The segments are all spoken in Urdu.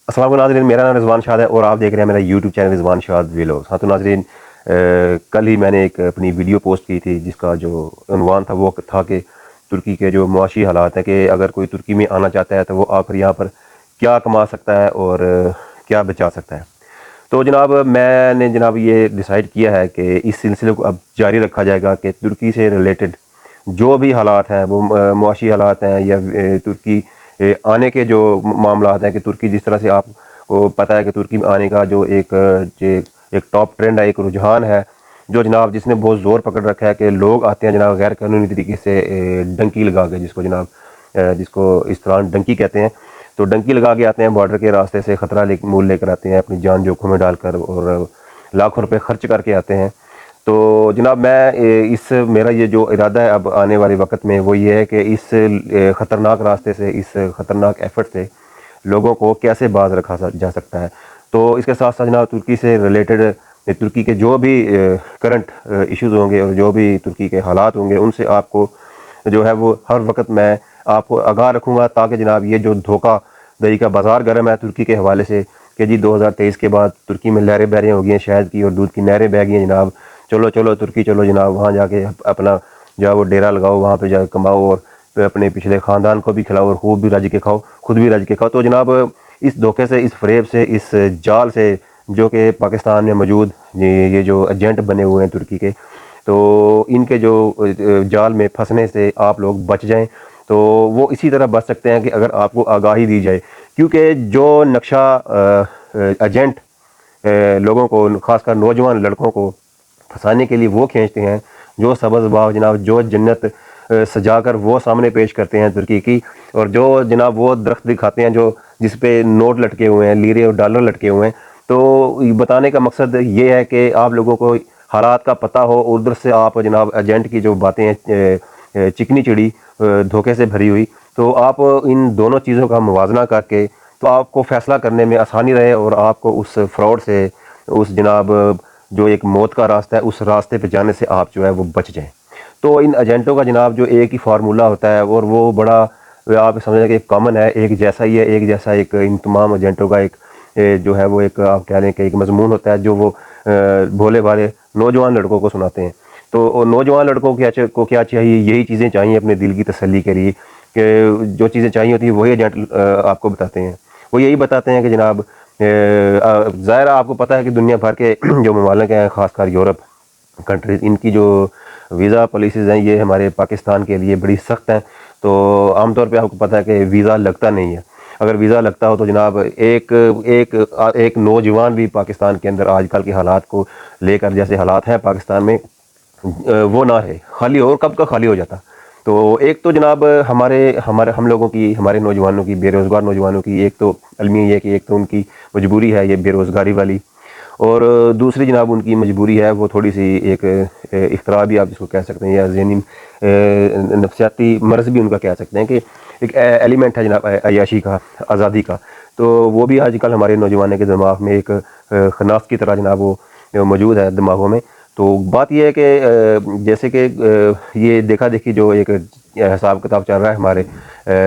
السلام علیکم ناظرین، میرا نام رضوان شاد ہے اور آپ دیکھ رہے ہیں میرا یوٹیوب چینل رضوان شاد ویلوگز۔ ہاں تو ناظرین، کل ہی میں نے ایک اپنی ویڈیو پوسٹ کی تھی جس کا جو عنوان تھا وہ تھا کہ ترکی کے جو معاشی حالات ہیں، کہ اگر کوئی ترکی میں آنا چاہتا ہے تو وہ آ کر یہاں پر کیا کما سکتا ہے اور کیا بچا سکتا ہے۔ تو جناب میں نے یہ ڈیسائیڈ کیا ہے کہ اس سلسلے کو اب جاری رکھا جائے گا کہ ترکی سے ریلیٹڈ جو بھی حالات ہیں، وہ معاشی حالات ہیں یا ترکی آنے کے جو معاملات ہیں، کہ ترکی جس طرح سے آپ کو پتہ ہے کہ ترکی میں آنے کا جو ایک ٹاپ ٹرینڈ ہے، ایک رجحان ہے جو جس نے بہت زور پکڑ رکھا ہے، کہ لوگ آتے ہیں غیر قانونی طریقے سے ڈنکی لگا کے، جس کو اس طرح ڈنکی کہتے ہیں، تو ڈنکی لگا کے آتے ہیں، بارڈر کے راستے سے خطرہ مول لے کر آتے ہیں، اپنی جان جوکھوں میں ڈال کر اور لاکھوں روپے خرچ کر کے آتے ہیں۔ تو میں میرا یہ جو ارادہ ہے اب آنے والے وقت میں، وہ یہ ہے کہ اس خطرناک راستے سے، اس خطرناک ایفرٹ سے لوگوں کو کیسے باز رکھا جا سکتا ہے۔ تو اس کے ساتھ ساتھ ترکی سے ریلیٹڈ ترکی کے جو بھی کرنٹ ایشوز ہوں گے اور جو بھی ترکی کے حالات ہوں گے، ان سے آپ کو جو ہے وہ ہر وقت میں آپ کو آگاہ رکھوں گا، تاکہ یہ جو دھوکہ دہی کا بازار گرم ہے ترکی کے حوالے سے، کہ 2023 کے بعد ترکی میں لہریں بہ رہی ہو گئی ہیں، شہد کی اور دودھ کی نہریں بہ گئی ہیں چلو ترکی چلو وہاں جا کے اپنا وہ ڈیرا لگاؤ، وہاں پہ جا کے کماؤ اور اپنے پچھلے خاندان کو بھی کھلاؤ اور خوب بھی رج کے کھاؤ، خود بھی رج کے کھاؤ۔ تو اس دھوکے سے، اس فریب سے، اس جال سے جو کہ پاکستان میں موجود یہ جو ایجنٹ بنے ہوئے ہیں ترکی کے، تو ان کے جو جال میں پھنسنے سے آپ لوگ بچ جائیں۔ تو وہ اسی طرح بچ سکتے ہیں کہ اگر آپ کو آگاہی دی جائے، کیونکہ جو نقشہ ایجنٹ لوگوں کو، خاص کر نوجوان لڑکوں کو پھنسانے کے لیے وہ کھینچتے ہیں، جو سبز باغ جو جنت سجا کر وہ سامنے پیش کرتے ہیں ترکی کی، اور جو وہ درخت دکھاتے ہیں جس پہ نوٹ لٹکے ہوئے ہیں، لیرے اور ڈالر لٹکے ہوئے ہیں۔ تو بتانے کا مقصد یہ ہے کہ آپ لوگوں کو حالات کا پتہ ہو، اور ادھر سے آپ ایجنٹ کی جو باتیں ہیں چکنی چڑی دھوکے سے بھری ہوئی، تو آپ ان دونوں چیزوں کا موازنہ کر کے تو آپ کو فیصلہ کرنے میں آسانی رہے، اور آپ کو اس فراڈ سے، اس جو ایک موت کا راستہ ہے، اس راستے پہ جانے سے آپ وہ بچ جائیں۔ تو ان ایجنٹوں کا جو ایک ہی فارمولہ ہوتا ہے، اور وہ بڑا آپ سمجھیں کہ ایک کامن ہے، ایک جیسا ہی ہے، ایک جیسا ان تمام ایجنٹوں کا ایک وہ ایک آپ کہہ لیں کہ ایک مضمون ہوتا ہے، جو وہ بھولے بھالے نوجوان لڑکوں کو سناتے ہیں۔ تو نوجوان لڑکوں کو کیا چاہیے؟ یہی چیزیں چاہیے اپنے دل کی تسلی کے لیے، کہ جو چیزیں چاہیے ہوتی ہیں وہی ایجنٹ آپ کو بتاتے ہیں۔ وہ یہی بتاتے ہیں کہ ظاہر آپ کو پتہ ہے کہ دنیا بھر کے جو ممالک ہیں، خاص کر یورپ کنٹریز، ان کی جو ویزا پالیسیز ہیں یہ ہمارے پاکستان کے لیے بڑی سخت ہیں۔ تو عام طور پہ آپ کو پتہ ہے کہ ویزا لگتا نہیں ہے۔ اگر ویزا لگتا ہو تو ایک نوجوان بھی پاکستان کے اندر آج کل کے حالات کو لے کر، جیسے حالات ہیں پاکستان میں، وہ نہ رہے، خالی ہو، کب کا خالی ہو جاتا۔ تو ایک تو ہم لوگوں کی، ہمارے نوجوانوں کی، بے روزگار نوجوانوں کی ایک تو المیہ یہ کہ ایک تو ان کی مجبوری ہے یہ بے روزگاری والی، اور دوسری ان کی مجبوری ہے وہ تھوڑی سی ایک اختراع بھی آپ جس کو کہہ سکتے ہیں، یا ذہنی نفسیاتی مرض بھی ان کا کہہ سکتے ہیں، کہ ایک ایلیمنٹ ہے عیاشی کا، آزادی کا۔ تو وہ بھی آج کل ہمارے نوجوانوں کے دماغ میں ایک خناس کی طرح وہ موجود ہے دماغوں میں۔ تو بات یہ ہے کہ جیسے کہ یہ دیکھا دیکھی جو ایک حساب کتاب چل رہا ہے ہمارے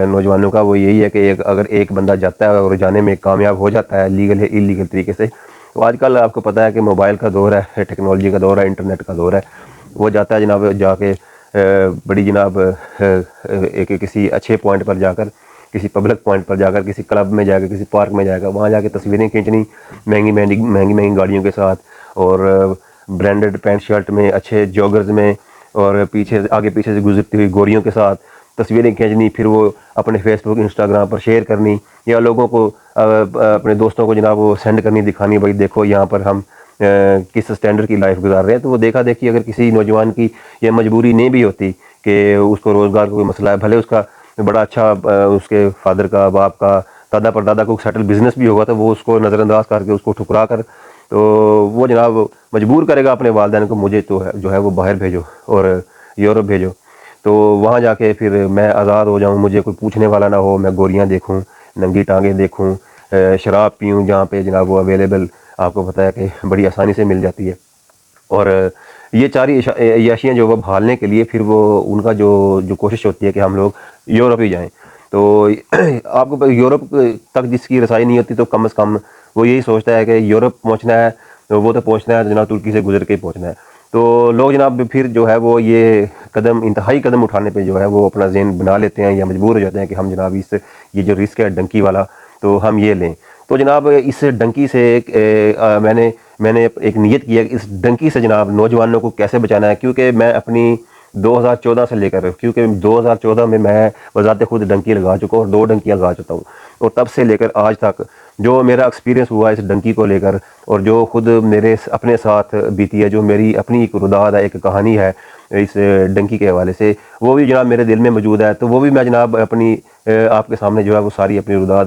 نوجوانوں کا، وہ یہی ہے کہ اگر ایک بندہ جاتا ہے اور جانے میں کامیاب ہو جاتا ہے لیگل ہے ایلیگل طریقے سے، تو آج کل آپ کو پتہ ہے کہ موبائل کا دور ہے، ٹیکنالوجی کا دور ہے، انٹرنیٹ کا دور ہے، وہ جاتا ہے جا کے بڑی کسی اچھے پوائنٹ پر جا کر، کسی پبلک پوائنٹ پر جا کر، کسی کلب میں جا کے، کسی پارک میں جا کر، وہاں جا کے تصویریں کھینچنی مہنگی گاڑیوں کے ساتھ، اور برانڈڈ پینٹ شرٹ میں، اچھے جوگرز میں، اور آگے پیچھے سے گزرتی ہوئی گوریوں کے ساتھ تصویریں کھینچنی، پھر وہ اپنے فیس بک، انسٹاگرام پر شیئر کرنی، یا لوگوں کو اپنے دوستوں کو وہ سینڈ کرنی، دکھانی، بھائی دیکھو یہاں پر ہم کس سٹینڈرڈ کی لائف گزار رہے ہیں۔ تو وہ دیکھا دیکھی اگر کسی نوجوان کی یہ مجبوری نہیں بھی ہوتی کہ اس کو روزگار کا کوئی مسئلہ ہے، بھلے اس کا بڑا اچھا اس کے فادر کا، باپ کا، دادا پر دادا کو سیٹل بزنس بھی ہوگا، تو وہ اس کو نظر انداز کر کے، اس کو ٹھکرا کر، تو وہ مجبور کرے گا اپنے والدین کو، مجھے تو وہ باہر بھیجو اور یورپ بھیجو، تو وہاں جا کے پھر میں آزاد ہو جاؤں، مجھے کوئی پوچھنے والا نہ ہو، میں گوریاں دیکھوں، ننگی ٹانگیں دیکھوں، شراب پیوں جہاں پہ وہ اویلیبل آپ کو پتہ ہے کہ بڑی آسانی سے مل جاتی ہے۔ اور یہ چاری عیاشیاں وہ بھالنے کے لیے پھر وہ ان کا جو کوشش ہوتی ہے کہ ہم لوگ یورپ ہی جائیں۔ تو آپ کو یورپ تک جس کی رسائی نہیں ہوتی تو کم از کم وہ یہی سوچتا ہے کہ یورپ پہنچنا ہے، وہ تو پہنچنا ہے جناب ترکی سے گزر کے ہی پہنچنا ہے. تو لوگ جناب پھر جو ہے وہ یہ قدم، انتہائی قدم اٹھانے پہ جو ہے وہ اپنا ذہن بنا لیتے ہیں یا مجبور ہو جاتے ہیں کہ ہم جناب یہ جو رسک ہے ڈنکی والا تو ہم یہ لیں. تو جناب اس ڈنکی سے میں نے ایک نیت کیا کہ اس ڈنکی سے جناب نوجوانوں کو کیسے بچانا ہے، کیونکہ میں اپنی 2014 سے لے کر، کیونکہ 2014 میں بذات خود ڈنکی لگا چکا ہوں اور 2 ڈنکیاں لگا چکا ہوں، اور تب سے لے کر آج تک جو میرا ایکسپیرینس ہوا اس ڈنکی کو لے کر اور جو خود میرے اپنے ساتھ بیتی ہے، جو میری اپنی ایک رداد ہے، ایک کہانی ہے اس ڈنکی کے حوالے سے، وہ بھی جناب میرے دل میں موجود ہے. تو وہ بھی میں جناب اپنی آپ کے سامنے جو ہے وہ ساری اپنی رداد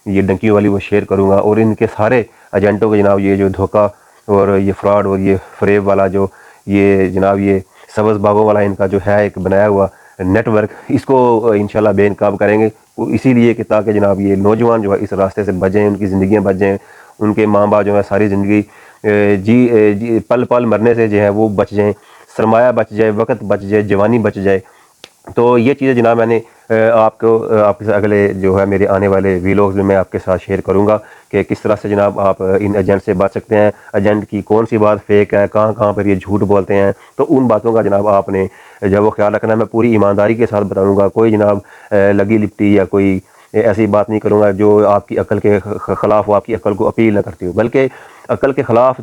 یہ ڈنکی والی وہ شیئر کروں گا، اور ان کے سارے ایجنٹوں کو جناب یہ جو دھوکہ اور یہ فراڈ اور یہ فریب والا جو یہ جناب یہ سبز باغوں والا ان کا جو ہے ایک بنایا ہوا نیٹ ورک، اس کو انشاءاللہ بے نقاب کریں گے، اسی لیے کہ تاکہ جناب یہ نوجوان جو ہے اس راستے سے بچ جائیں، ان کی زندگیاں بچ جائیں، ان کے ماں باپ جو ہے ساری زندگی جی پل پل مرنے سے جو ہے وہ بچ جائیں، سرمایہ بچ جائے، وقت بچ جائے، جوانی بچ جائے. تو یہ چیزیں جناب میں نے آپ کے اگلے جو ہے میرے آنے والے ویلوگز میں آپ کے ساتھ شیئر کروں گا کہ کس طرح سے جناب آپ ان ایجنٹ سے بچ سکتے ہیں، ایجنٹ کی کون سی بات فیک ہے، کہاں کہاں پر یہ جھوٹ بولتے ہیں. تو ان باتوں کا جناب آپ نے جب وہ خیال رکھنا ہے. میں پوری ایمانداری کے ساتھ بتاؤں گا، کوئی جناب لگی لپٹی یا کوئی ایسی بات نہیں کروں گا جو آپ کی عقل کے خلاف ہو، آپ کی عقل کو اپیل نہ کرتی ہو، بلکہ عقل کے خلاف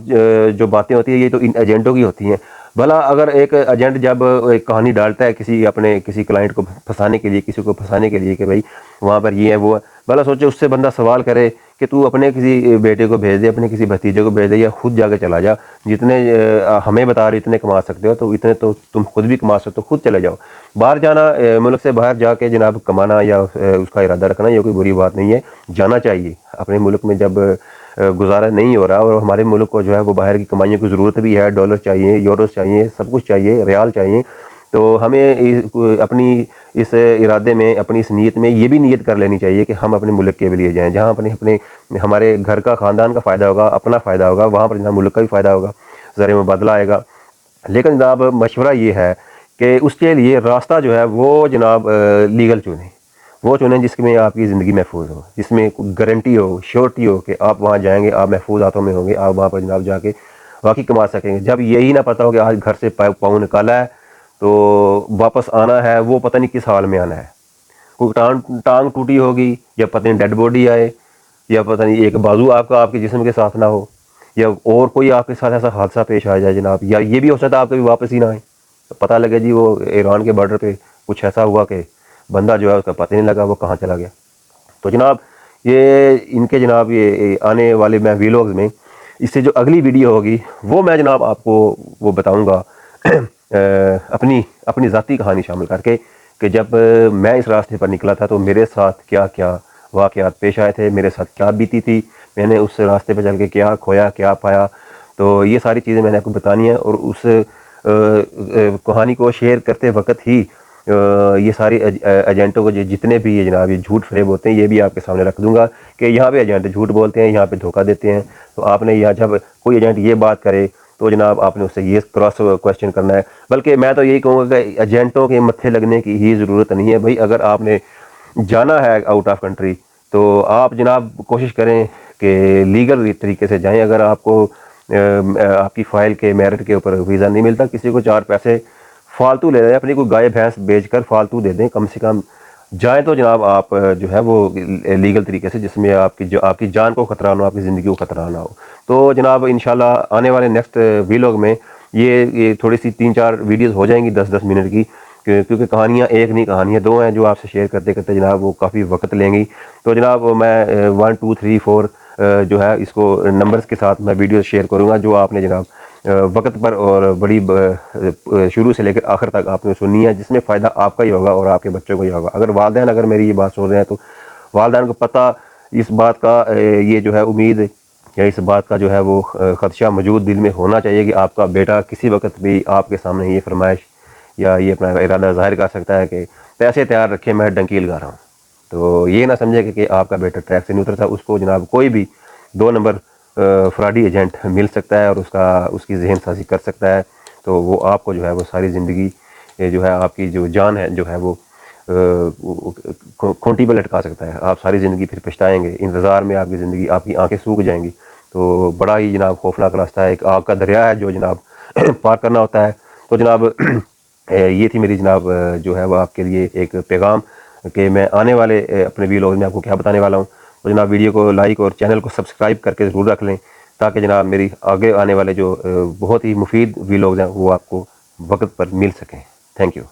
جو باتیں ہوتی ہیں یہ تو ان ایجنٹوں کی ہوتی ہیں. بھلا اگر ایک ایجنٹ جب ایک کہانی ڈالتا ہے کسی کلائنٹ کو پھنسانے کے لیے، کسی کو پھنسانے کے لیے کہ بھائی وہاں پر یہ ہے وہ ہے، بھلا سوچے اس سے بندہ سوال کرے کہ تو اپنے کسی بیٹے کو بھیج دے، اپنے کسی بھتیجے کو بھیج دے، یا خود جا کے چلا جا، جتنے ہمیں بتا رہے اتنے کما سکتے ہو تو اتنے تو تم خود بھی کما سکتے ہو، خود چلے جاؤ. باہر جانا، ملک سے باہر جا کے جناب کمانا یا اس کا ارادہ رکھنا یہ کوئی بری بات نہیں ہے، جانا چاہیے. اپنے ملک میں جب گزارا نہیں ہو رہا اور ہمارے ملک کو جو ہے وہ باہر کی کمائیوں کی ضرورت بھی ہے، ڈالر چاہیے، یوروز چاہیے، سب کچھ چاہیے، ریال چاہیے، تو ہمیں اپنی اس ارادے میں، اپنی اس نیت میں یہ بھی نیت کر لینی چاہیے کہ ہم اپنے ملک کے لیے جائیں، جہاں ہمارے گھر کا، خاندان کا فائدہ ہوگا، اپنا فائدہ ہوگا، وہاں پر جہاں ملک کا بھی فائدہ ہوگا، زر مبادلہ آئے گا. لیکن جناب مشورہ یہ ہے کہ اس کے لیے راستہ جو ہے وہ جناب لیگل چنیں، وہ چنیں جس میں آپ کی زندگی محفوظ ہو، جس میں گارنٹی ہو، شیورٹی ہو کہ آپ وہاں جائیں گے، آپ محفوظ ہاتھوں میں ہوں گے، آپ وہاں پر جناب جا کے واقعی کما سکیں گے. جب یہی نہ پتہ ہو کہ آج گھر سے پاؤں نکالا ہے تو واپس آنا ہے، وہ پتہ نہیں کس حال میں آنا ہے، کوئی ٹانگ ٹوٹی ہوگی، یا پتہ نہیں ڈیڈ باڈی آئے، یا پتہ نہیں ایک بازو آپ کے جسم کے ساتھ نہ ہو، یا اور کوئی آپ کے ساتھ ایسا حادثہ پیش آ جائے جناب، یا یہ بھی ہو سکتا ہے آپ کبھی واپس ہی نہ آئیں، پتہ لگے جی وہ ایران کے بارڈر پہ کچھ ایسا ہوا کہ بندہ جو ہے اس کا پتہ نہیں لگا وہ کہاں چلا گیا. تو جناب یہ ان کے جناب یہ آنے والے میں ویلوگز میں اس سے جو اگلی ویڈیو ہوگی وہ میں جناب آپ کو وہ بتاؤں گا اپنی ذاتی کہانی شامل کر کے کہ جب میں اس راستے پر نکلا تھا تو میرے ساتھ کیا کیا واقعات پیش آئے تھے، میرے ساتھ کیا بیتی تھی، میں نے اس راستے پہ چل کے کیا کھویا، کیا پایا. تو یہ ساری چیزیں میں نے آپ کو بتانی ہیں، اور اس کہانی کو شیئر کرتے وقت ہی یہ ساری ایجنٹوں کو جتنے بھی یہ جناب یہ جھوٹ فریب ہوتے ہیں یہ بھی آپ کے سامنے رکھ دوں گا کہ یہاں پہ ایجنٹ جھوٹ بولتے ہیں، یہاں پہ دھوکہ دیتے ہیں. تو آپ نے جب کوئی ایجنٹ یہ بات کرے تو جناب آپ نے اس سے یہ کراس کویشچن کرنا ہے. بلکہ میں تو یہی کہوں گا کہ ایجنٹوں کے متھے لگنے کی ہی ضرورت نہیں ہے. بھائی اگر آپ نے جانا ہے آؤٹ آف کنٹری تو آپ جناب کوشش کریں کہ لیگل طریقے سے جائیں. اگر آپ کو آپ کی فائل کے میرٹ کے اوپر ویزا نہیں ملتا، کسی کو 4 پیسے فالتو لے دیں، اپنی کوئی گائے بھینس بیچ کر فالتو دے دیں، کم سے کم جائیں تو جناب آپ جو ہے وہ لیگل طریقے سے، جس میں آپ کی جان کو خطرہ نہ ہو، آپ کی زندگی کو خطرہ نہ ہو. تو جناب انشاءاللہ آنے والے نیکسٹ ویلوگ میں یہ تھوڑی سی 3-4 ویڈیوز ہو جائیں گی 10-10 منٹ کی، کیونکہ کہانیاں ایک نہیں، کہانیاں 2 ہیں جو آپ سے شیئر کرتے کرتے جناب وہ کافی وقت لیں گی. تو جناب میں 1 2 3 4 جو ہے اس کو نمبرز کے ساتھ میں ویڈیوز شیئر کروں گا جو آپ نے جناب وقت پر اور بڑی شروع سے لے کر آخر تک آپ نے سننی ہے، جس میں فائدہ آپ کا ہی ہوگا اور آپ کے بچوں کو ہی ہوگا. اگر والدین اگر میری یہ بات سن رہے ہیں تو والدین کو پتہ اس بات کا یہ جو ہے امید یا اس بات کا جو ہے وہ خدشہ موجود دل میں ہونا چاہیے کہ آپ کا بیٹا کسی وقت بھی آپ کے سامنے یہ فرمائش یا یہ اپنا ارادہ ظاہر کر سکتا ہے کہ پیسے تیار رکھے، میں ڈنکی لگا رہا ہوں. تو یہ نہ سمجھے کہ آپ کا بیٹا ٹریک سے نہیں اترتا، اس کو جناب کوئی بھی 2 نمبر فراڈی ایجنٹ مل سکتا ہے اور اس کی ذہن سازی کر سکتا ہے. تو وہ آپ کو جو ہے وہ ساری زندگی جو ہے آپ کی جو جان ہے جو ہے وہ کھونٹی پہ لٹکا سکتا ہے. آپ ساری زندگی پھر پچھتائیں گے, انتظار میں آپ کی زندگی, آپ کی آنکھیں سوکھ جائیں گی. تو بڑا ہی جناب خوفناک راستہ ہے, ایک آگ کا دریا ہے جو جناب پار کرنا ہوتا ہے. تو جناب یہ تھی میری جناب جو ہے وہ آپ کے لیے ایک پیغام کہ میں آنے والے اپنے ویلاگ میں آپ کو کیا بتانے والا ہوں. تو جناب ویڈیو کو لائک اور چینل کو سبسکرائب کر کے ضرور رکھ لیں, تاکہ جناب میری آگے آنے والے جو بہت ہی مفید ویلاگز ہیں وہ آپ کو وقت پر مل سکیں. Thank you.